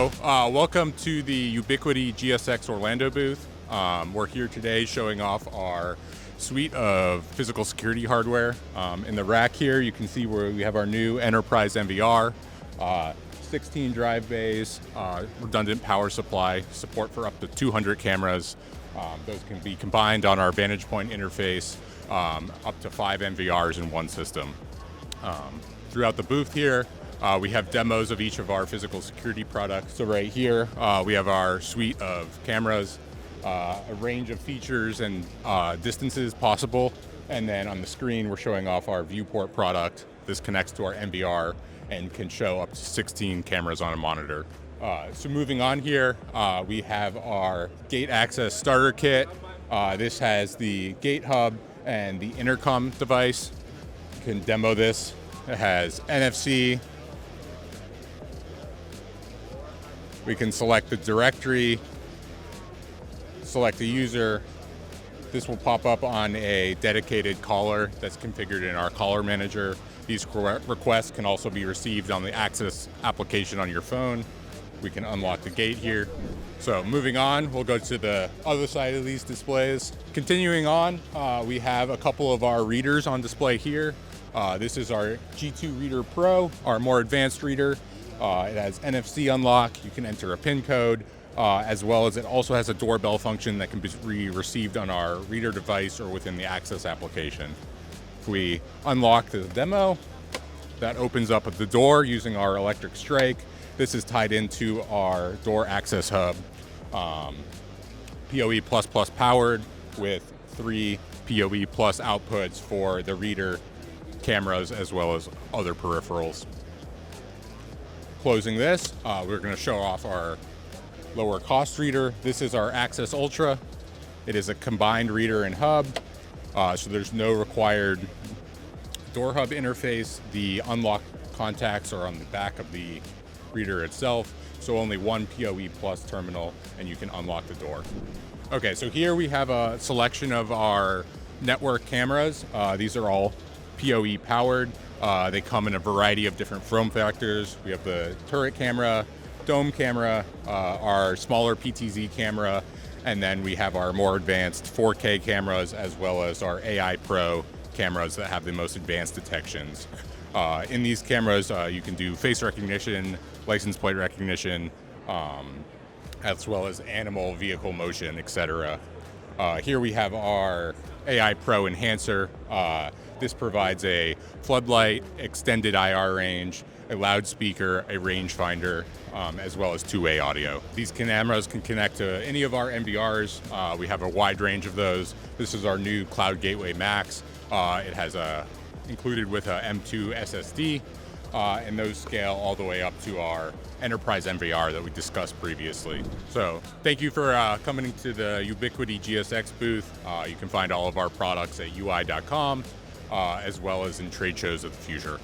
Welcome to the Ubiquiti GSX Orlando booth. We're here today showing off our suite of physical security hardware. In the rack here, you can see where we have our new Enterprise NVR, 16 drive bays, redundant power supply, support for up to 200 cameras. Those can be combined on our Vantage Point interface, up to 5 NVRs in one system. Throughout the booth here, we have demos of each of our physical security products. So right here, we have our suite of cameras, a range of features and distances possible. And then on the screen, we're showing off our viewport product. This connects to our NVR and can show up to 16 cameras on a monitor. So moving on here, we have our gate access starter kit. This has the gate hub and the intercom device. You can demo this. It has NFC. We can select the directory, select a user. This will pop up on a dedicated caller that's configured in our caller manager. These requests can also be received on the Access application on your phone. We can unlock the gate here. So moving on, we'll go to the other side of these displays. Continuing on, we have a couple of our readers on display here. This is our G2 Reader Pro, our more advanced reader. It has NFC unlock. You can enter a PIN code, as well as it also has a doorbell function that can be received on our reader device or within the Access application. If we unlock the demo, that opens up the door using our electric strike. This is tied into our door access hub, PoE++ powered with 3 PoE+ outputs for the reader, cameras, as well as other peripherals. Closing this, we're going to show off our lower cost reader. This is our Access Ultra. It is a combined reader and hub, so there's no required door hub interface. The unlock contacts are on the back of the reader itself, so only one PoE+ terminal and you can unlock the door. Okay, so here we have a selection of our network cameras. These are all PoE powered. They come in a variety of different form factors. We have the turret camera, dome camera, our smaller PTZ camera, and then we have our more advanced 4K cameras, as well as our AI Pro cameras that have the most advanced detections. In these cameras, you can do face recognition, license plate recognition, as well as animal vehicle motion, etc. Here we have our AI Pro enhancer. This provides a floodlight, extended IR range, a loudspeaker, a rangefinder, as well as two-way audio. These cameras can connect to any of our NVRs. We have a wide range of those. This is our new Cloud Gateway Max. It has included with a M2 SSD, and those scale all the way up to our Enterprise NVR that we discussed previously. So thank you for coming to the Ubiquiti GSX booth. You can find all of our products at ui.com, as well as in trade shows of the future.